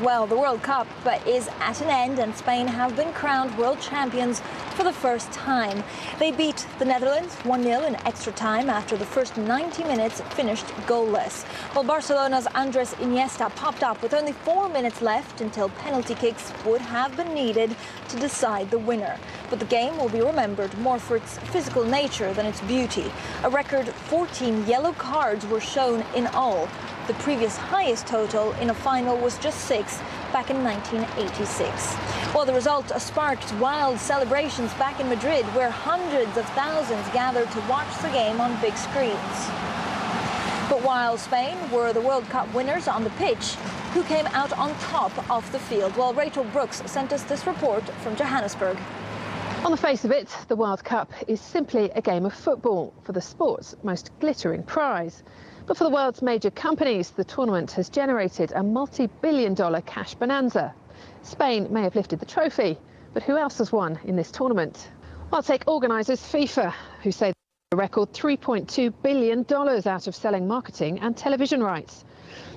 Well, the World Cup is at an end and Spain have been crowned world champions for the first time. They beat the Netherlands 1-0 in extra time after the first 90 minutes finished goalless. While Barcelona's Andres Iniesta popped up with only 4 minutes left until penalty kicks would have been needed to decide the winner. But the game will be remembered more for its physical nature than its beauty. A record 14 yellow cards were shown in all. The previous highest total in a final was just 6 back in 1986. Well, the result sparked wild celebrations back in Madrid, where hundreds of thousands gathered to watch the game on big screens. But while Spain were the World Cup winners on the pitch, who came out on top of the field? Well, Rachel Brookes sent us this report from Johannesburg. On the face of it, the World Cup is simply a game of football for the sport's most glittering prize. But for the world's major companies, the tournament has generated a multi-billion-dollar cash bonanza. Spain may have lifted the trophy, but who else has won in this tournament? I'll take organisers FIFA, who say a record $3.2 billion out of selling marketing and television rights.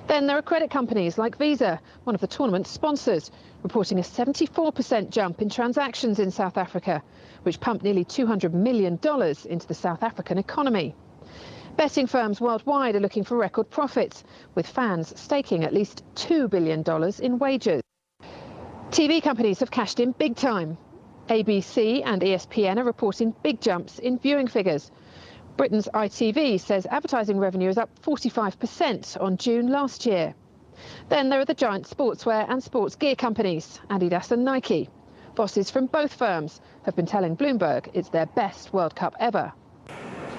Then there are credit companies like Visa, one of the tournament's sponsors, reporting a 74% jump in transactions in South Africa, which pumped nearly $200 million into the South African economy. Betting firms worldwide are looking for record profits, with fans staking at least $2 billion in wagers. TV companies have cashed in big time. ABC and ESPN are reporting big jumps in viewing figures. Britain's ITV says advertising revenue is up 45% on June last year. Then there are the giant sportswear and sports gear companies, Adidas and Nike. Bosses from both firms have been telling Bloomberg it's their best World Cup ever.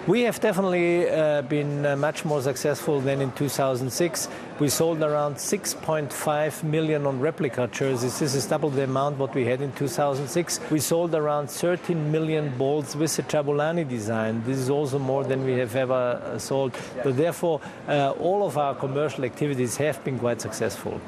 We have definitely been much more successful than in 2006. We sold around 6.5 million on replica jerseys. This is double the amount what we had in 2006. We sold around 13 million balls with the Jabulani design. This is also more than we have ever sold. So therefore, all of our commercial activities have been quite successful.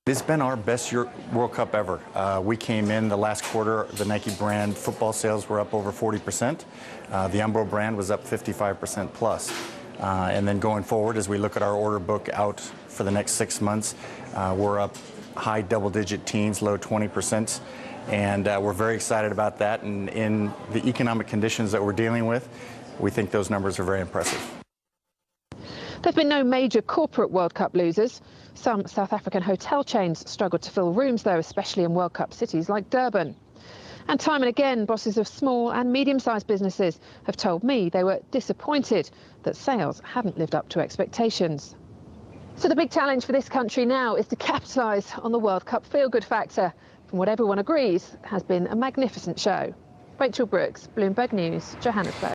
It's been our best World Cup ever. We came in the last quarter, the Nike brand football sales were up over 40%. The Umbro brand was up 55% plus. And then going forward, as we look at our order book out for the next 6 months, we're up high double-digit teens, low 20%. And we're very excited about that. And in the economic conditions that we're dealing with, we think those numbers are very impressive. There have been no major corporate World Cup losers. Some South African hotel chains struggled to fill rooms, though, especially in World Cup cities like Durban. And time and again, bosses of small and medium-sized businesses have told me they were disappointed that sales haven't lived up to expectations. So the big challenge for this country now is to capitalise on the World Cup feel-good factor. From what everyone agrees, has been a magnificent show. Rachel Brookes, Bloomberg News, Johannesburg.